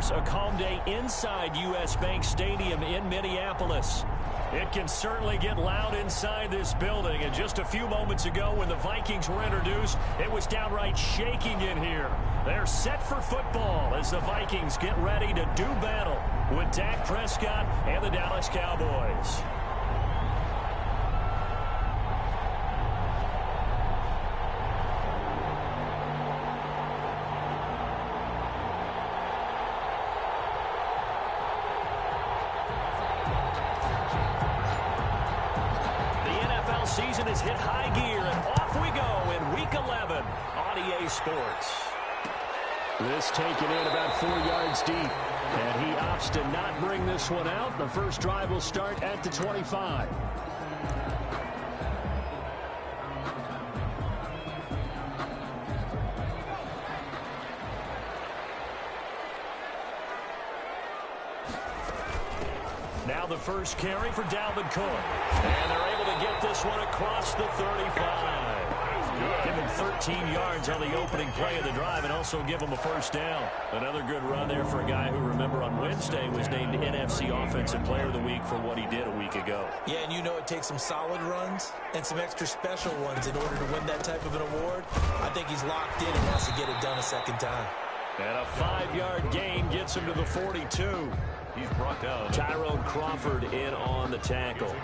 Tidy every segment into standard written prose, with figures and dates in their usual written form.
course, a calm day inside U.S. Bank Stadium in Minneapolis. It can certainly get loud inside this building. And just a few moments ago when the Vikings were introduced, it was downright shaking in here. They're set for football as the Vikings get ready to do battle with Dak Prescott and the Dallas Cowboys. Season has hit high gear, and off we go in Week 11 on EA Sports. This taken in about 4 yards deep, and he opts to not bring this one out. The first drive will start at the 25. Now the first carry for Dalvin Cook. And they're able to get this one across the 35. Give him 13 yards on the opening play of the drive and also give him a first down. Another good run there for a guy who, remember, on Wednesday was named NFC Offensive Player of the Week for what he did a week ago. Yeah, and you know it takes some solid runs and some extra special ones in order to win that type of an award. I think he's locked in and wants to get it done a second time. And a 5-yard gain gets him to the 42. He's brought down Tyrone Crawford in on the tackle.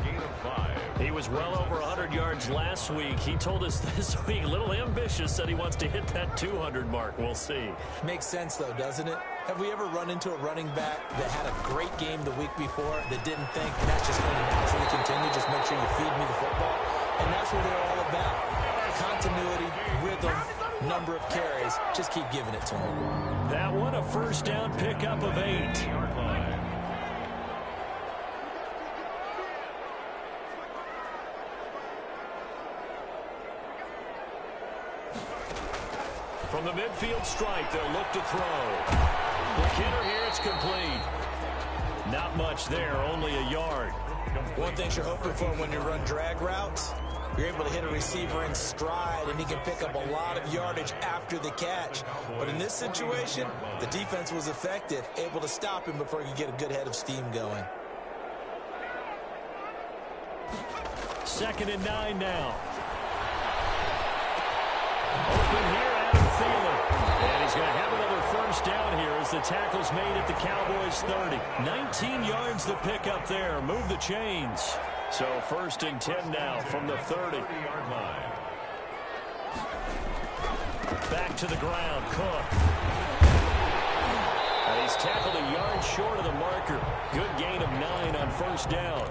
He was well over 100 yards last week. He told us this week, a little ambitious, said he wants to hit that 200 mark. We'll see. Makes sense, though, doesn't it? Have we ever run into a running back that had a great game the week before that didn't think that's just going to naturally continue? Just make sure you feed me the football. And that's what they're all about. Continuity, rhythm, number of carries. Just keep giving it to him. That one, a first down pickup of 8. From the midfield stripe, they'll look to throw. McKinnon here, it's complete. Not much there, only a yard. One thing you're hoping for when you run drag routes, you're able to hit a receiver in stride, and he can pick up a lot of yardage after the catch. But in this situation, the defense was effective, able to stop him before he could get a good head of steam going. 2nd and 9 now. Open here, Adam Thielen. And he's going to have another first down here as the tackle's made at the Cowboys' 30. 19 yards the pickup there. Move the chains. So 1st and 10 now from the 30. Back to the ground, Cook. And he's tackled a yard short of the marker. Good gain of 9 on first down.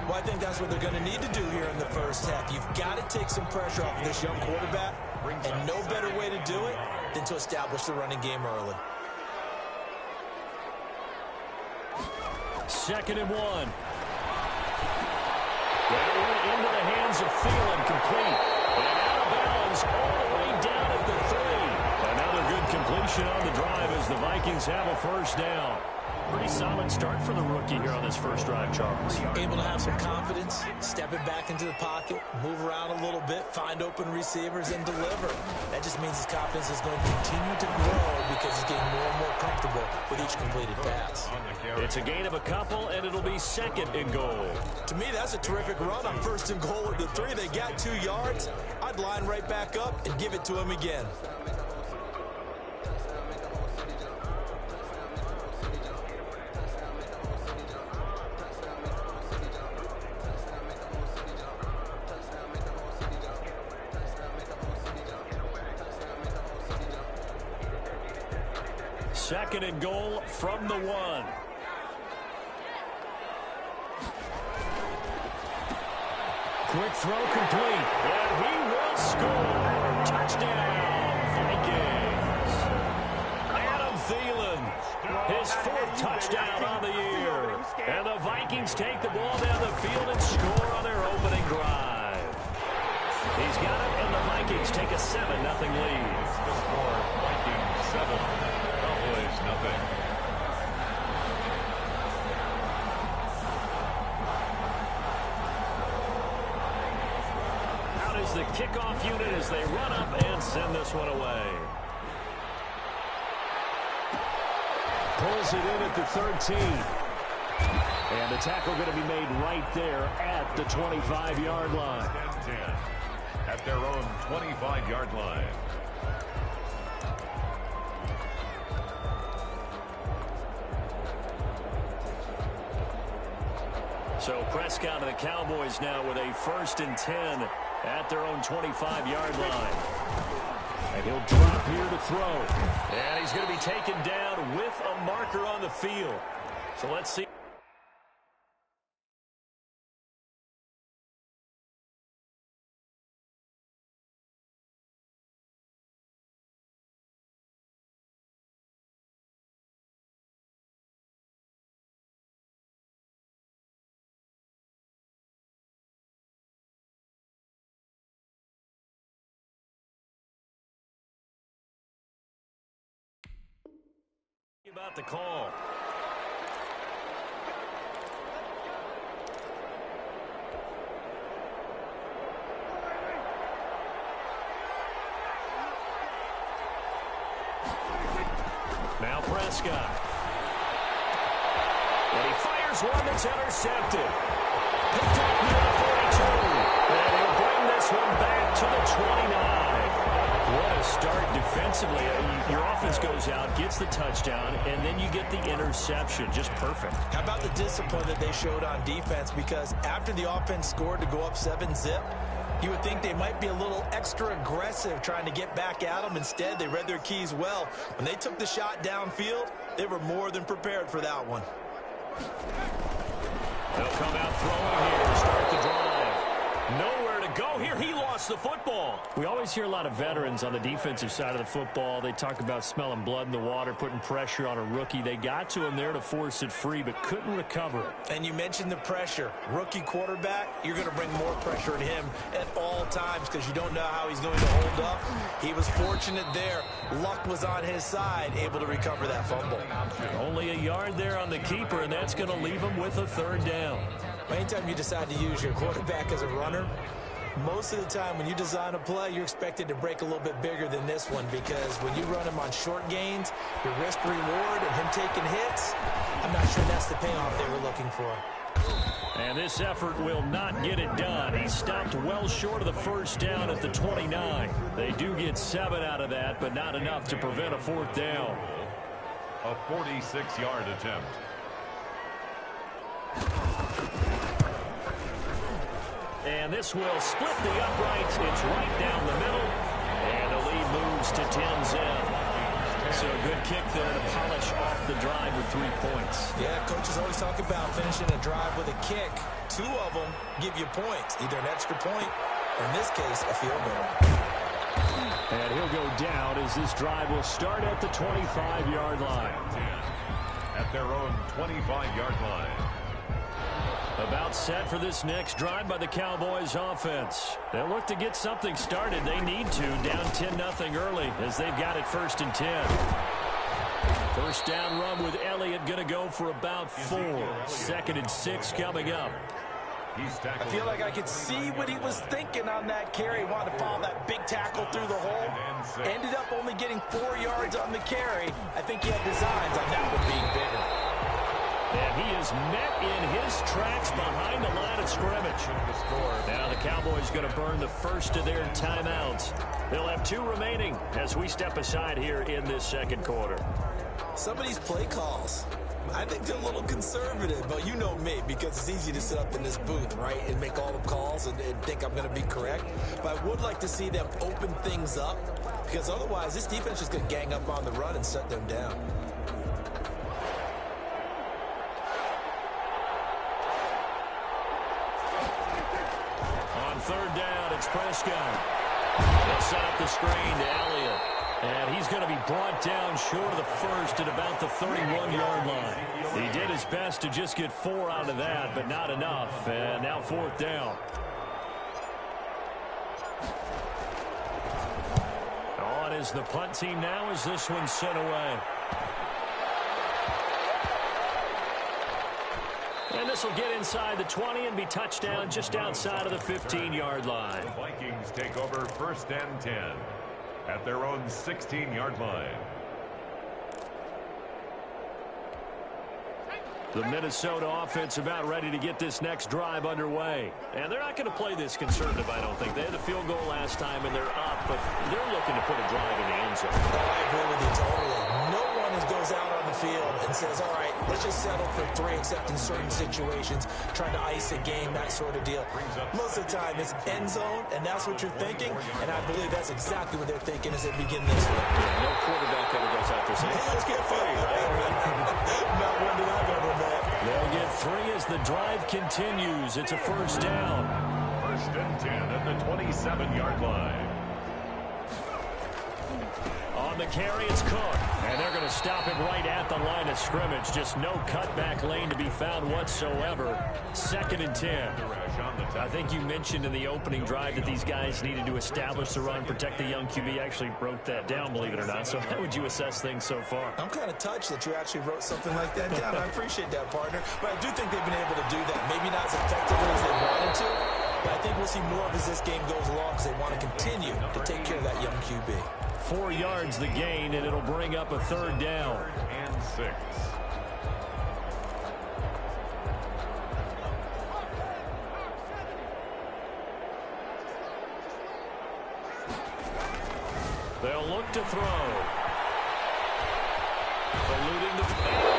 Well, I think that's what they're going to need to do here in the first half. You've got to take some pressure off of this young quarterback, and no better way to do it than to establish the running game early. 2nd and 1. That one into the hands of Thielen, complete. And out of bounds all the way down at the 3. Another good completion on the drive as the Vikings have a first down. Pretty solid start for the rookie here on this first drive, Charles. Able to have some confidence, stepping back into the pocket, move around a little bit, find open receivers, and deliver. That just means his confidence is going to continue to grow because he's getting more and more comfortable with each completed pass. It's a gain of a couple, and it'll be 2nd and goal. To me, that's a terrific run on 1st and goal at the 3. They got 2 yards. I'd line right back up and give it to him again. Second and goal from the 1. Quick throw complete. And he will score. Touchdown, Vikings. Adam Thielen, his 4th touchdown on the year. And the Vikings take the ball down the field and score on their opening drive. He's got it, and the Vikings take a 7-0 lead. The score, Vikings 7, Cowboys nothing. Out is the kickoff unit as they run up and send this one away. pulls it in at the 13. And the tackle going to be made right there at the 25-yard line. 10 at their own 25-yard line. So Prescott and the Cowboys now with a 1st and 10 at their own 25-yard line. And he'll drop here to throw. And he's going to be taken down with a marker on the field. So let's see. About the call. Now Prescott. And he fires one that's intercepted. Picked up near the 42. And he'll bring this one back to the 29. What a start defensively. Your offense goes out, gets the touchdown, and then you get the interception. Just perfect. How about the discipline that they showed on defense? Because after the offense scored to go up 7-zip, you would think they might be a little extra aggressive trying to get back at them. Instead, they read their keys well. When they took the shot downfield, they were more than prepared for that one. They'll come out throwing here to start the drive. Nowhere to go here. He lost the football. We always hear a lot of veterans on the defensive side of the football. They talk about smelling blood in the water, putting pressure on a rookie. They got to him there to force it free, but couldn't recover it. And you mentioned the pressure. Rookie quarterback, you're going to bring more pressure at him at all times because you don't know how he's going to hold up. He was fortunate there. Luck was on his side, able to recover that fumble. Only a yard there on the keeper, and that's going to leave him with a 3rd down. Anytime you decide to use your quarterback as a runner, most of the time when you design a play, you're expected to break a little bit bigger than this one because when you run him on short gains, your risk reward and him taking hits, I'm not sure that's the payoff they were looking for. And this effort will not get it done. He stopped well short of the 1st down at the 29. They do get 7 out of that, but not enough to prevent a 4th down. A 46-yard attempt. And this will split the uprights. It's right down the middle. And the lead moves to 10-zip. So a good kick there to polish off the drive with 3 points. Yeah, coaches always talk about finishing a drive with a kick. 2 of them give you points, either an extra point or, in this case, a field goal. And he'll go down as this drive will start at the 25-yard line. At their own 25-yard line. About set for this next drive by the Cowboys offense. They'll look to get something started. They need to, down 10-0 early as they've got it 1st and 10. 1st down run with Elliott going to go for about 4. 2nd and 6 coming up. I feel like I could see what he was thinking on that carry. Wanted to follow that big tackle through the hole. Ended up only getting 4 yards on the carry. I think he had designs on that one being bigger. And he is met in his tracks behind the line of scrimmage. Now the Cowboys going to burn the 1st of their timeouts. They'll have 2 remaining as we step aside here in this 2nd quarter. Some of these play calls, I think they're a little conservative, but you know me, because it's easy to sit up in this booth, right, and make all the calls and think I'm going to be correct. But I would like to see them open things up, because otherwise this defense is going to gang up on the run and shut them down. On 3rd down, it's Prescott. They'll set up the screen to Elliott. And he's going to be brought down short of the 1st at about the 31-yard line. He did his best to just get 4 out of that, but not enough. And now 4th down. On is the punt team now as this one's sent away. And this will get inside the 20 and be touchdown just outside of the 15-yard line. The Vikings take over 1st and 10 at their own 16-yard line. The Minnesota offense about ready to get this next drive underway. And they're not going to play this conservative, I don't think. They had a field goal last time, and they're up, but they're looking to put a drive in the end zone. Oh, I agree with you totally. No one goes out on the field and says, all right, let's just settle for 3, except in certain situations, trying to ice a game, that sort of deal. Most of the time, it's end zone, and that's what you're thinking, and I believe that's exactly what they're thinking as they begin this one. Yeah, no quarterback ever goes out there saying, hey, let's get 3, right? Not one that I've ever met. They'll get 3 as the drive continues. It's a first down. First and 10 at the 27-yard line. On the carry, it's Cook. And they're going to stop him right at the line of scrimmage. Just no cutback lane to be found whatsoever. Second and 10. I think you mentioned in the opening drive that these guys needed to establish the run, protect the young QB. I actually wrote that down, believe it or not. So how would you assess things so far? I'm kind of touched that you actually wrote something like that down. I appreciate that, partner. But I do think they've been able to do that. Maybe not as effectively as they wanted to, but I think we'll see more of as this game goes along because they want to continue to take care of that young QB. 4 yards the gain, and it'll bring up a third down. And 6. They'll look to throw. Eluding the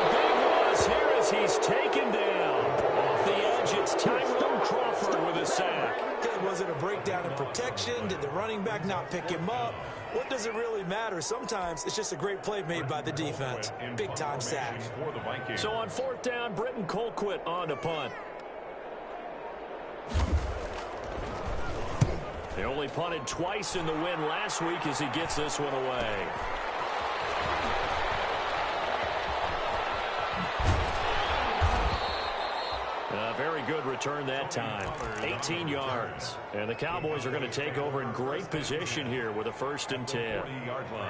big loss here as he's taken down. Off the edge, it's Tyrone Crawford with a sack. Was it a breakdown in protection? Did the running back not pick him up? What does it really matter? Sometimes it's just a great play made by the defense. Big-time sack. So on 4th down, Britton Colquitt on to punt. They only punted twice in the win last week as he gets this one away. Very good return that time. 18 yards. And the Cowboys are going to take over in great position here with a 1st and 10. 40-yard line.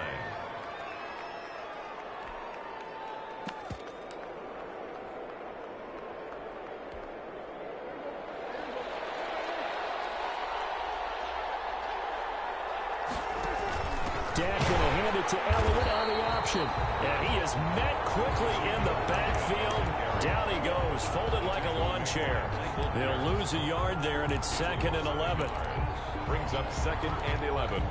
Dak going to hand it to Elliott on the option. And he is met quickly in the backfield. Down he goes, folded like a lawn chair. They'll lose a yard there, and it's 2nd and 11. Brings up 2nd and 11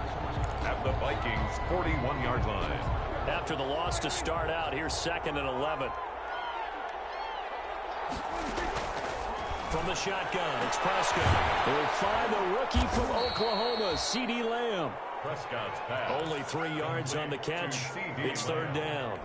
at the Vikings' 41-yard line. After the loss to start out, here's 2nd and 11. From the shotgun, it's Prescott. They'll find the rookie from Oklahoma, CeeDee Lamb. Prescott's pass. Only 3 yards on the catch. It's 3rd down.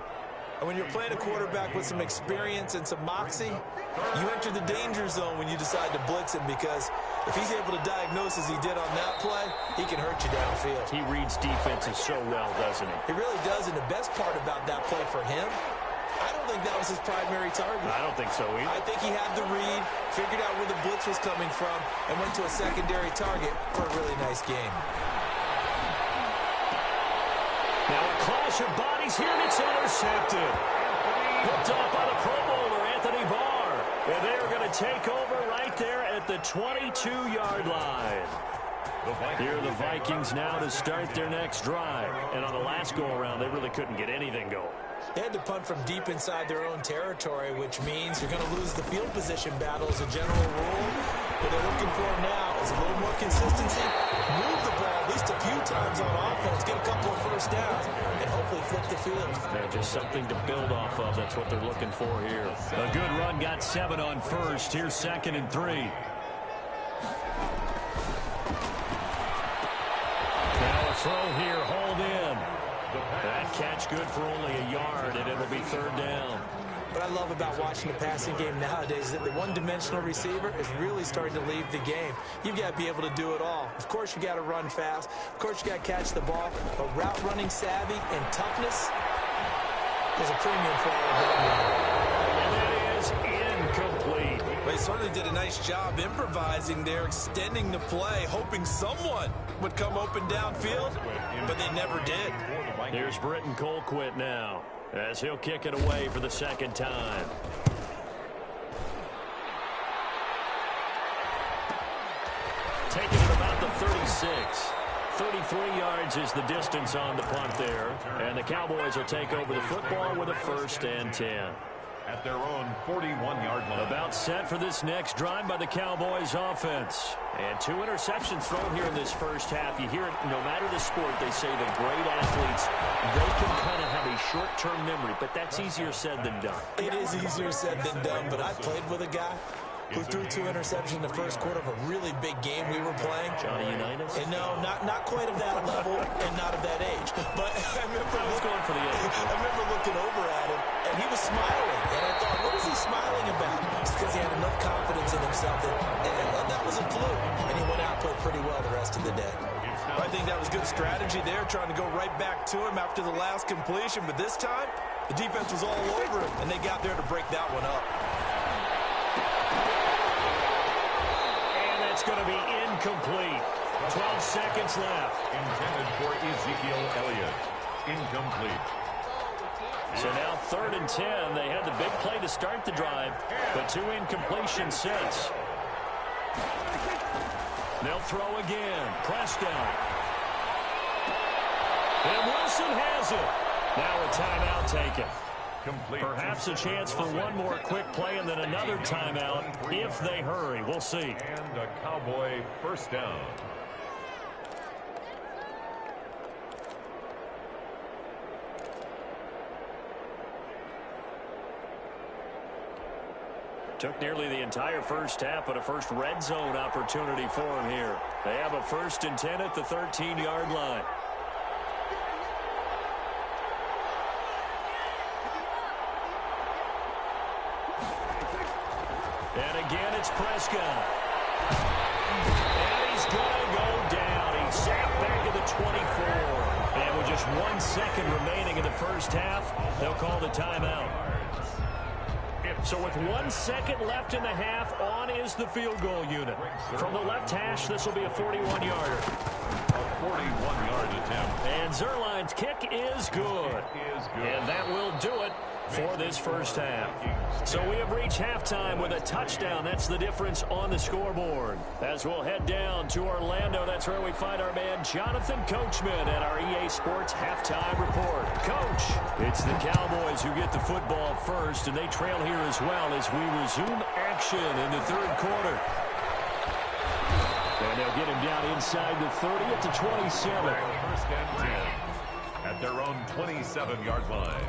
And when you're playing a quarterback with some experience and some moxie, you enter the danger zone when you decide to blitz him, because if he's able to diagnose as he did on that play, he can hurt you downfield. He reads defenses so well, doesn't he? He really does, and the best part about that play for him, I don't think that was his primary target. I don't think so either. I think he had the read, figured out where the blitz was coming from, and went to a secondary target for a really nice game. Now a clash of bodies here, and it's intercepted. Picked off by the Pro Bowler, Anthony Barr. And they are going to take over right there at the 22-yard line. Here are the Vikings now to start their next drive. And on the last go-around, they really couldn't get anything going. They had to punt from deep inside their own territory, which means you're going to lose the field position battle as a general rule. What they're looking for now is a little more consistency, move the ball at least a few times on offense, get a couple of first downs, and hopefully flip the field. Yeah, just something to build off of. That's what they're looking for here. A good run, got 7 on first. Here's 2nd and 3. Now a throw here, hold in. That catch good for only a yard, and it'll be 3rd down. What I love about watching the passing game nowadays is that the one-dimensional receiver is really starting to leave the game. You've got to be able to do it all. Of course, you got to run fast. Of course, you got to catch the ball. But route running savvy and toughness is a premium for all of them. And it is incomplete. But he certainly did a nice job improvising there, extending the play, hoping someone would come open downfield, but they never did. Here's Britton Colquitt now, as he'll kick it away for the 2nd time. Taking it about the 36. 33 yards is the distance on the punt there. And the Cowboys will take over the football with a 1st and 10. at their own 41-yard line. About set for this next drive by the Cowboys offense. And 2 interceptions thrown here in this first half. You hear it, no matter the sport, they say the great athletes, they can kind of have a short-term memory, but that's easier said than done. It is easier said than done, but I played with a guy who threw 2 interceptions in the first quarter of a really big game we were playing. Johnny Unitas? And no, not quite of that level and not of that age. But I was going for the age. I remember looking over at him, and he was smiling. And I thought, what is he smiling about? It's because he had enough confidence in himself that was a fluke. And he went out and played pretty well the rest of the day. I think that was good strategy there, trying to go right back to him after the last completion. But this time, the defense was all over him, and they got there to break that one up. It's going to be incomplete. 12 seconds left. Intended for Ezekiel Elliott. Incomplete. So now 3rd and 10. They had the big play to start the drive, but 2 incompletions since. They'll throw again. Prescott. And Wilson has it. Now a timeout taken. Complete. Perhaps a chance for one more quick play and then another timeout if they hurry. We'll see. And a Cowboy first down. Took nearly the entire first half, but a first red zone opportunity for him here. They have a 1st and 10 at the 13-yard line. And again, it's Prescott. And he's going to go down. He's sacked back at the 24. And with just 1 second remaining in the first half, they'll call the timeout. So with 1 second left in the half, on is the field goal unit. From the left hash, this will be a 41-yarder. A 41-yard attempt. And Zerline's kick is good. And that will do it for this first half. So we have reached halftime with a touchdown. That's the difference on the scoreboard. As we'll head down to Orlando, that's where we find our man Jonathan Coachman at our EA Sports Halftime Report. Coach, it's the Cowboys who get the football first, and they trail here as well as we resume action in the 3rd quarter. And they'll get him down inside the 30 at the 27. 1st and 10 at their own 27-yard line.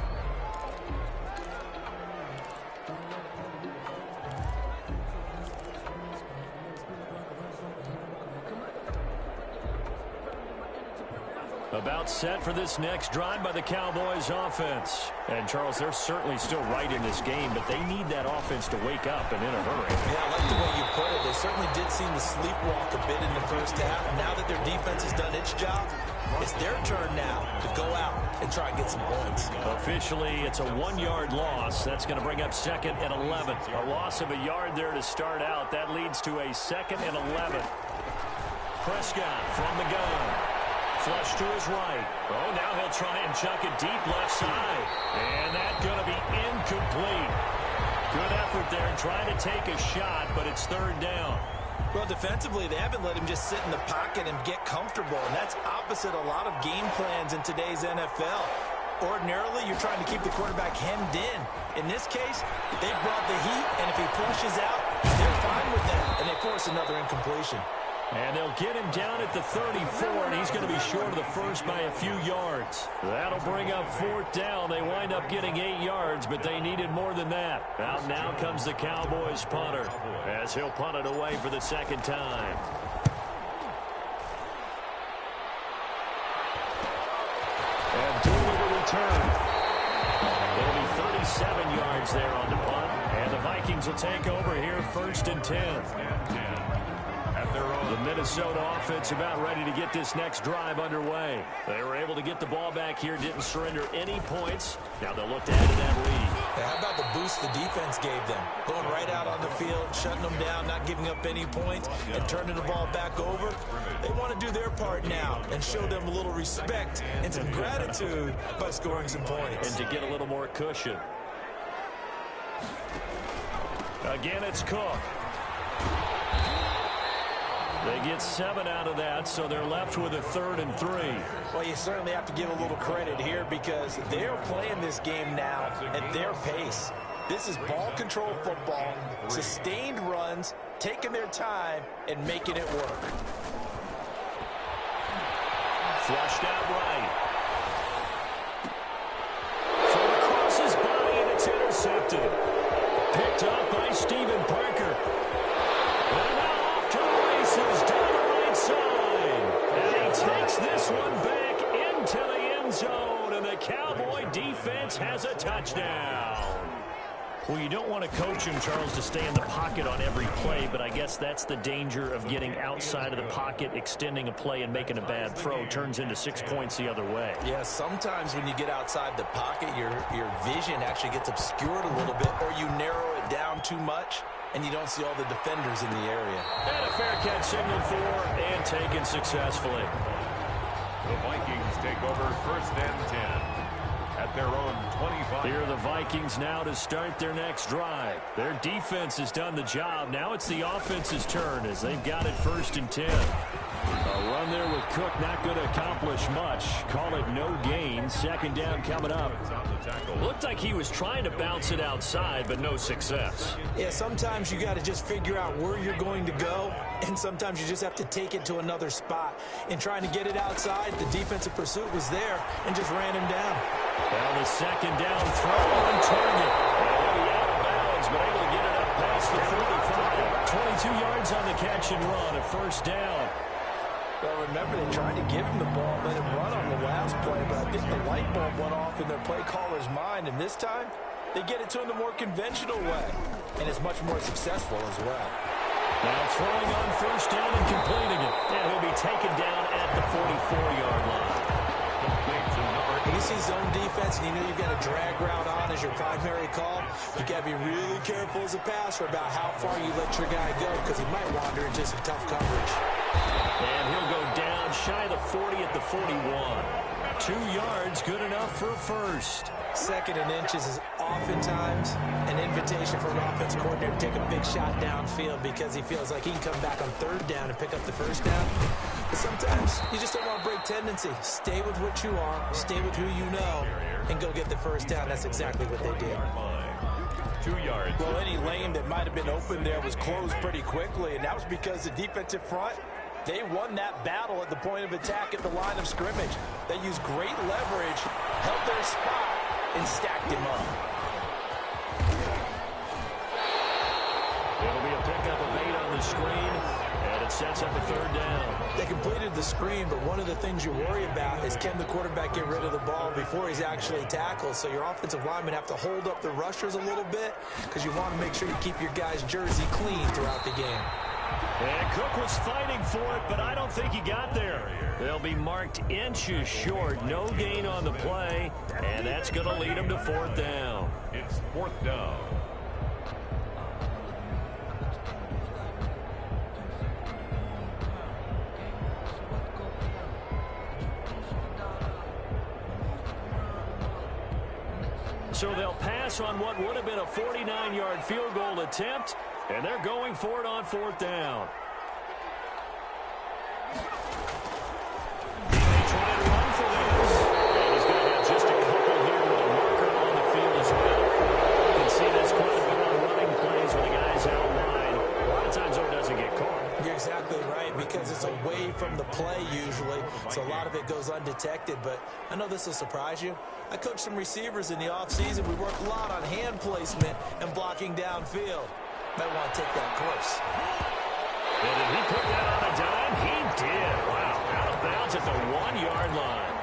About set for this next drive by the Cowboys offense. And, Charles, they're certainly still right in this game, but they need that offense to wake up and in a hurry. Yeah, I like the way you put it. They certainly did seem to sleepwalk a bit in the first half. Now that their defense has done its job, it's their turn now to go out and try and get some points. Officially, it's a 1-yard loss. That's going to bring up 2nd and 11. A loss of a yard there to start out. That leads to a 2nd and 11. Prescott from the gun. Flush to his right. Oh, now he'll try and chuck it deep left side. And that's going to be incomplete. Good effort there trying to take a shot, but it's 3rd down. Well, defensively, they haven't let him just sit in the pocket and get comfortable, and that's opposite a lot of game plans in today's NFL. Ordinarily, you're trying to keep the quarterback hemmed in. In this case, they brought the heat, and if he flushes out, they're fine with that, and they force another incompletion. And they'll get him down at the 34, and he's going to be short of the first by a few yards. That'll bring up 4th down. They wind up getting 8 yards, but they needed more than that. Out now comes the Cowboys punter, as he'll punt it away for the 2nd time. And doing the return. It'll be 37 yards there on the punt, and the Vikings will take over here 1st and 10. The Minnesota offense about ready to get this next drive underway. They were able to get the ball back here, didn't surrender any points. Now they'll look to add to that lead. Yeah, how about the boost the defense gave them? Going right out on the field, shutting them down, not giving up any points, and turning the ball back over. They want to do their part now and show them a little respect and some gratitude by scoring some points. And to get a little more cushion. Again, it's Cook. They get 7 out of that, so they're left with a 3rd and 3. Well, you certainly have to give a little credit here because they're playing this game now at their pace. This is ball control football, sustained runs, taking their time, and making it work. Flushed out right. Thrown across his body, and it's intercepted. Picked up by Stephen Parker. And now off to the races down the right side. And he takes this one back into the end zone, and the Cowboy defense has a touchdown. Well, you don't want to coach him, Charles, to stay in the pocket on every play, but I guess that's the danger of getting outside of the pocket, extending a play, and making a bad throw. Turns into 6 points the other way. Yeah, sometimes when you get outside the pocket, your vision actually gets obscured a little bit, or you narrow it down too much, and you don't see all the defenders in the area. And a fair catch signaled for and taken successfully. The Vikings take over 1st and 10. At their own 25. Here are the Vikings now to start their next drive. Their defense has done the job. Now it's the offense's turn as they've got it 1st and 10. A run there with Cook not going to accomplish much. Call it no gain. 2nd down coming up. Looked like he was trying to bounce it outside, but no success. Yeah, sometimes you got to just figure out where you're going to go, and sometimes you just have to take it to another spot. In trying to get it outside, the defensive pursuit was there and just ran him down. Now the 2nd down throw on target. And he'll be out of bounds, but able to get it up past the 45. 22 yards on the catch and run, a 1st down. Well, remember, they tried to give him the ball, let him run on the last play, but I think the light bulb went off in their play caller's mind, and this time, they get it to him the more conventional way, and it's much more successful as well. Now throwing on 1st down and completing it, and he'll be taken down at the 44-yard line. When you see zone defense and you know you've got a drag route on as your primary call, you got to be really careful as a passer about how far you let your guy go because he might wander into some tough coverage. And he'll go down shy of the 40 at the 41. 2 yards, good enough for a 1st. 2nd and inches is oftentimes an invitation for an offense coordinator to take a big shot downfield because he feels like he can come back on 3rd down and pick up the 1st down. But sometimes you just don't want to break tendency. Stay with what you are, stay with who you know, and go get the 1st down. That's exactly what they did. 2 yards. Well, any lane that might have been open there was closed pretty quickly, and that was because the defensive front, they won that battle at the point of attack at the line of scrimmage. They used great leverage, held their spot, and stacked him up. It'll be a pickup of 8 on the screen, and it sets up a 3rd down. They completed the screen, but one of the things you worry about is can the quarterback get rid of the ball before he's actually tackled? So your offensive linemen have to hold up the rushers a little bit because you want to make sure you keep your guy's jersey clean throughout the game. And Cook was fighting for it, but I don't think he got there. They'll be marked inches short. No gain on the play, and that's going to lead him to 4th down. It's 4th down. So they'll pass on what would have been a 49-yard field goal attempt, and they're going for it on 4th down. They try to run for this, and he's going to have just a couple here with a marker on the field as well. You can see this quite a bit on running plays when the guy's out wide. A lot of times, though, it doesn't get caught. You're exactly right because it's away from the play usually, so a lot of it goes undetected. But I know this will surprise you. I coached some receivers in the offseason. We work a lot on hand placement and blocking downfield. Might want to take that course. And did he put that on a dime? He did. Wow. Out of bounds at the 1-yard line.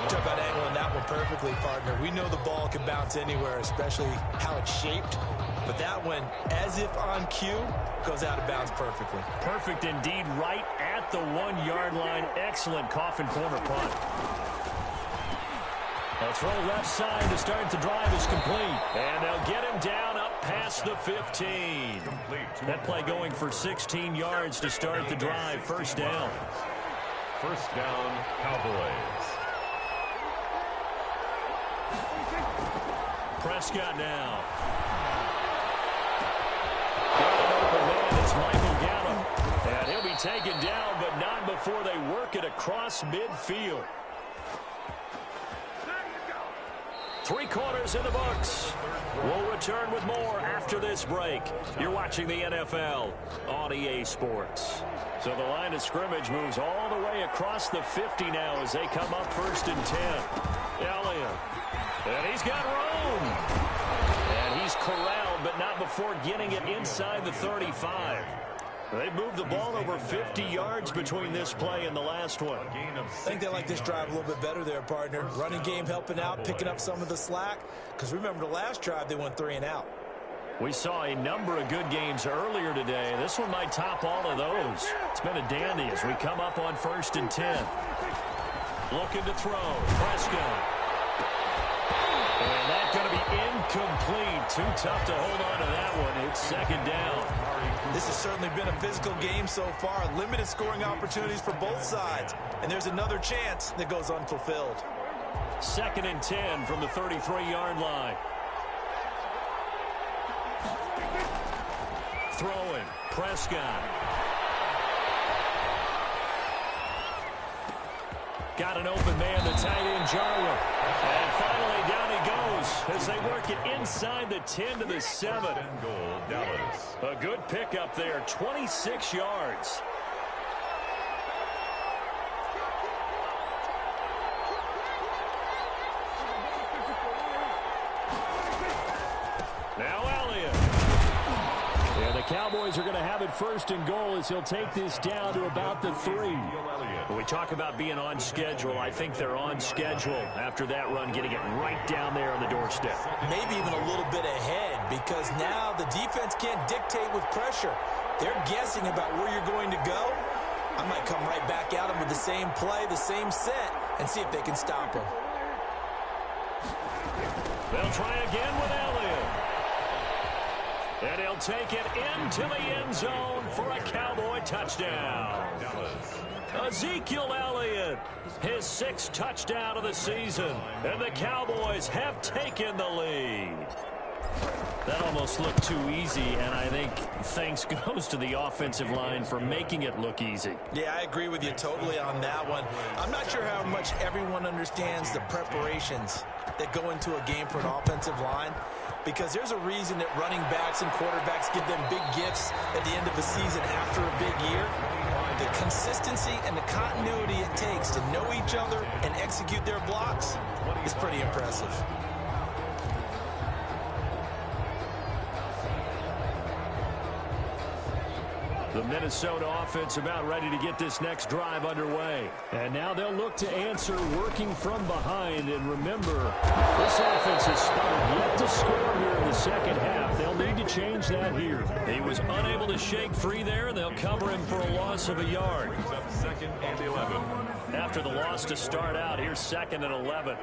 Talk about angling that one perfectly, partner. We know the ball can bounce anywhere, especially how it's shaped. But that one, as if on cue, goes out of bounds perfectly. Perfect indeed, right at the 1-yard line. Excellent coffin corner punt. They'll throw left side to start the drive is complete. And they'll get him down up past the 15. That play going for 16 yards to start the drive. 1st down. 1st down, Cowboys. Prescott now. Got an open man. It's Michael Gallup. And he'll be taken down, but not before they work it across midfield. 3 quarters in the books. We'll return with more after this break. You're watching the NFL on EA Sports. So the line of scrimmage moves all the way across the 50 now as they come up 1st and 10. Elliott. And he's got room. And he's corralled, but not before getting it inside the 35. They moved the ball over 50 yards between this play and the last one. I think they like this drive a little bit better there, partner. Running game helping out, picking up some of the slack. Because remember, the last drive, they went 3 and out. We saw a number of good games earlier today. This one might top all of those. It's been a dandy as we come up on 1st and 10. Looking to throw. Prescott. And that's going to be incomplete. Too tough to hold on to that one. It's 2nd down. This has certainly been a physical game so far. Limited scoring opportunities for both sides. And there's another chance that goes unfulfilled. 2nd and 10 from the 33-yard line. Throwing. Prescott. Got an open man, the tight end, Jarwin. And finally, down he goes as they work it inside the 10 to the 7. Goal, Dallas. A good pickup there, 26 yards. Now Elliott. And the Cowboys are going to have it 1st and goal as he'll take this down to about the 3. When we talk about being on schedule, I think they're on schedule after that run, getting it right down there on the doorstep. Maybe even a little bit ahead because now the defense can't dictate with pressure. They're guessing about where you're going to go. I might come right back at them with the same play, the same set, and see if they can stop them. They'll try again with Elliott. And he'll take it into the end zone for a Cowboy touchdown. Ezekiel Elliott, his 6th touchdown of the season. And the Cowboys have taken the lead. That almost looked too easy, and I think thanks goes to the offensive line for making it look easy. Yeah, I agree with you totally on that one. I'm not sure how much everyone understands the preparations that go into a game for an offensive line, because there's a reason that running backs and quarterbacks give them big gifts at the end of a season after a big year. The consistency and the continuity it takes to know each other and execute their blocks is pretty impressive. The Minnesota offense about ready to get this next drive underway. And now they'll look to answer working from behind. And remember, this offense is spotted yet to score here in the 2nd half. They'll need to change that here. He was unable to shake free there, and they'll cover him for a loss of a yard. Brings up 2nd and 11. After the loss to start out, here's 2nd and 11.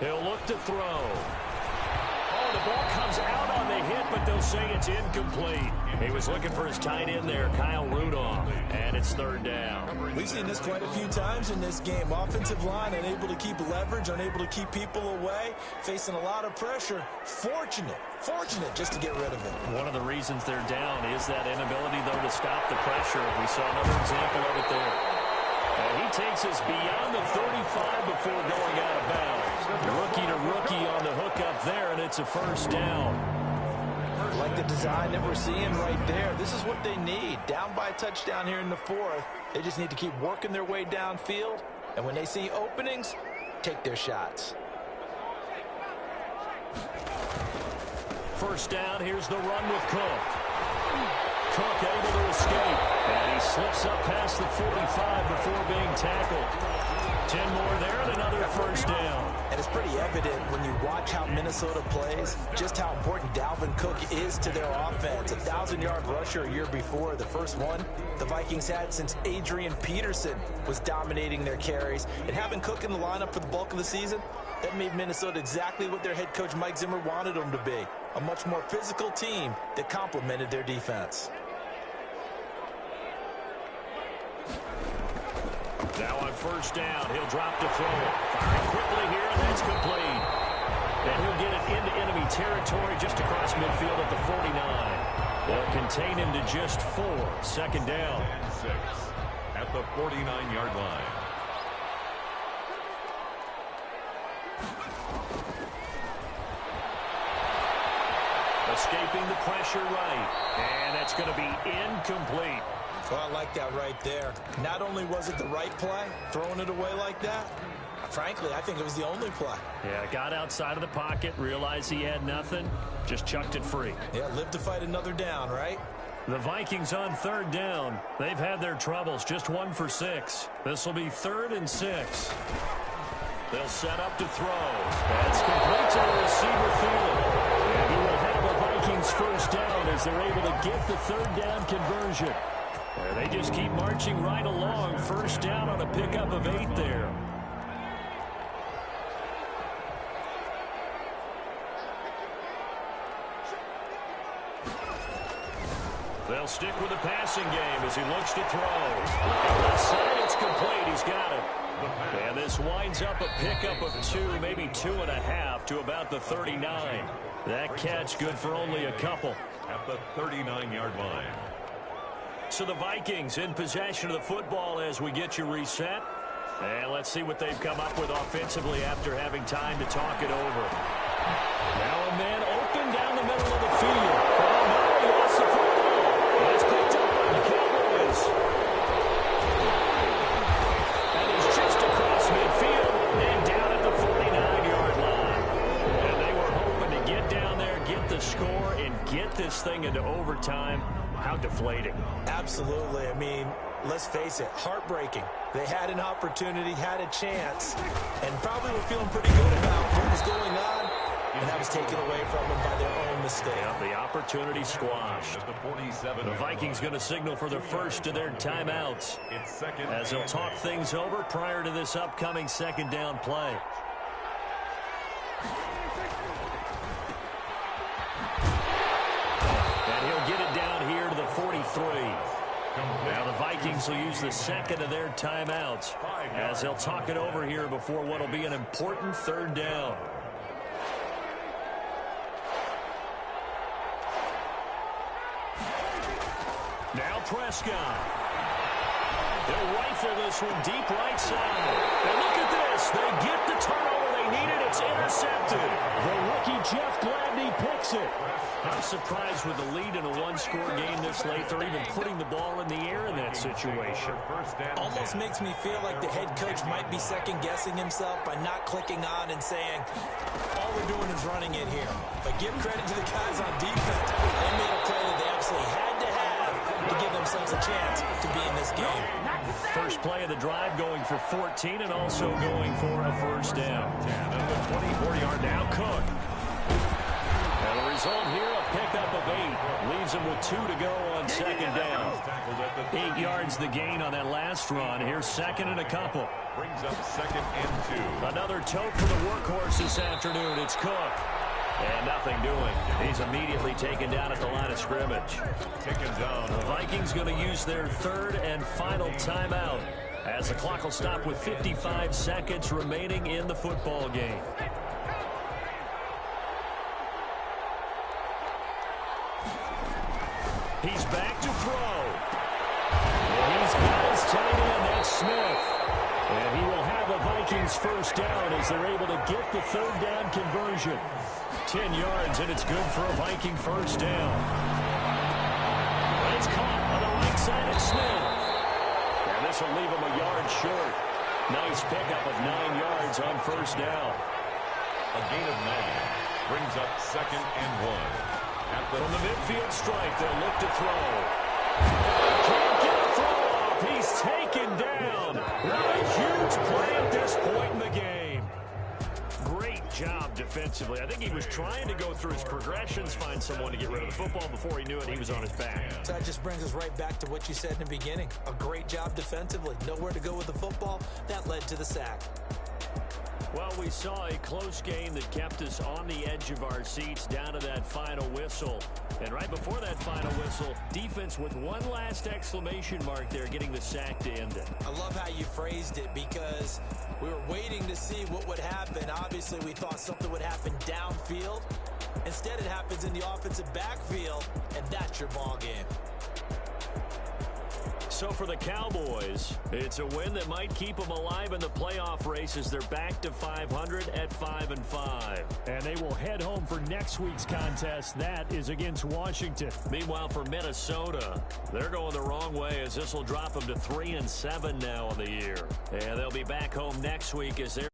He'll look to throw. Oh, the ball comes out on the hit, but they'll say it's incomplete. He was looking for his tight end there, Kyle Rudolph, and it's 3rd down. We've seen this quite a few times in this game. Offensive line unable to keep leverage, unable to keep people away, facing a lot of pressure. Fortunate just to get rid of it. One of the reasons they're down is that inability, though, to stop the pressure. We saw another example of it there. And he takes us beyond the 35 before going out of bounds. Rookie to rookie on the hook up there, and it's a 1st down. Like the design that we're seeing right there. This is what they need. Down by a touchdown here in the 4th. They just need to keep working their way downfield. And when they see openings, take their shots. 1st down, here's the run with Cook. Cook able to escape. And he slips up past the 45 before being tackled. 10 more there and another 1st down. And it's pretty evident when you watch how Minnesota plays, just how important Dalvin Cook is to their offense. 1,000-yard rusher a year before. The first one the Vikings had since Adrian Peterson was dominating their carries. And having Cook in the lineup for the bulk of the season, that made Minnesota exactly what their head coach Mike Zimmer wanted them to be. A much more physical team that complemented their defense. Now on 1st down, he'll drop to throw. Firing quickly here, and that's complete. And he'll get it into enemy territory just across midfield at the 49. They'll contain him to just 4. Second down. 6 at the 49-yard line. Escaping the pressure right. And that's going to be incomplete. Well, I like that right there. Not only was it the right play, throwing it away like that, frankly, I think it was the only play. Yeah, got outside of the pocket, realized he had nothing, just chucked it free. Yeah, live to fight another down, right? The Vikings on third down. They've had their troubles, just 1 for 6. This will be 3rd and 6. They'll set up to throw. That's complete to the receiver Thielen. And he will have the Vikings first down as they're able to get the 3rd down conversion. And they just keep marching right along. First down on a pickup of 8 there. They'll stick with the passing game as he looks to throw. Left side, it's complete. He's got it. And this winds up a pickup of 2, maybe 2.5 to about the 39. That catch good for only a couple. At the 39-yard line. So the Vikings in possession of the football as we get you reset. And let's see what they've come up with offensively after having time to talk it over. Now a man open down the middle of the field. Oh, no, he lost the football. It's picked up by the Cowboys. And he's just across midfield and down at the 49-yard line. And they were hoping to get down there, get the score, and get this thing into overtime. How deflating. Absolutely. I mean, let's face it, heartbreaking. They had an opportunity, had a chance, and probably were feeling pretty good about what was going on, and that was taken away from them by their own mistake. Yep, the opportunity squashed. At the 47. The Vikings going to signal for their first of their timeouts It's second as they'll talk things over prior to this upcoming second down play. And he'll get it down here to the 43. Now the Vikings will use the second of their timeouts as they'll talk it over here before what will be an important 3rd down. Now Prescott. They'll rifle this one deep right side. And look at this. They get the turnover they needed. It's intercepted. The rookie Jeff Gladney picks it. I'm surprised with the lead in a one-score game this late. They're even putting the ball in the air in that situation. Almost makes me feel like the head coach might be second-guessing himself by not clicking on and saying, all we're doing is running it here. But give credit to the guys on defense. They made a play that they absolutely had to have to give themselves a chance to be in this game. First play of the drive going for 14 and also going for a first down. And at the 24-yard Now Cook. And the result here, a pickup of 8. Leaves him with 2 to go on second down. 8 yards the gain on that last run. Here's second and a couple. brings up second and 2. Another tote for the workhorse this afternoon. It's Cook. And nothing doing. He's immediately taken down at the line of scrimmage. Taken down. The Vikings going to use their third and final timeout as the clock will stop with 55 seconds remaining in the football game. He's back to throw. And he's got his tight end, that's Smith. And he will have the Vikings first down as they're able to get the third down conversion. 10 yards, and it's good for a Viking first down. It's caught on the right side of Smith. And this will leave him a yard short. Nice pickup of 9 yards on first down. A gain of 9 brings up second and 1. From the midfield stripe, they'll look to throw. Can't get a throw off. He's taken down. What a huge play at this point in the game. Great job defensively. I think he was trying to go through his progressions, find someone to get rid of the football. Before he knew it, he was on his back. So that just brings us right back to what you said in the beginning. A great job defensively. Nowhere to go with the football. That led to the sack. Well, we saw a close game that kept us on the edge of our seats down to that final whistle. And right before that final whistle, defense with one last exclamation mark there, getting the sack to end it. I love how you phrased it because we were waiting to see what would happen. Obviously, we thought something would happen downfield. Instead, it happens in the offensive backfield, and that's your ball game. So for the Cowboys, it's a win that might keep them alive in the playoff race as they're back to 500 at 5-5. And they will head home for next week's contest. That is against Washington. Meanwhile, for Minnesota, they're going the wrong way as this will drop them to 3-7 now on the year. And they'll be back home next week as they're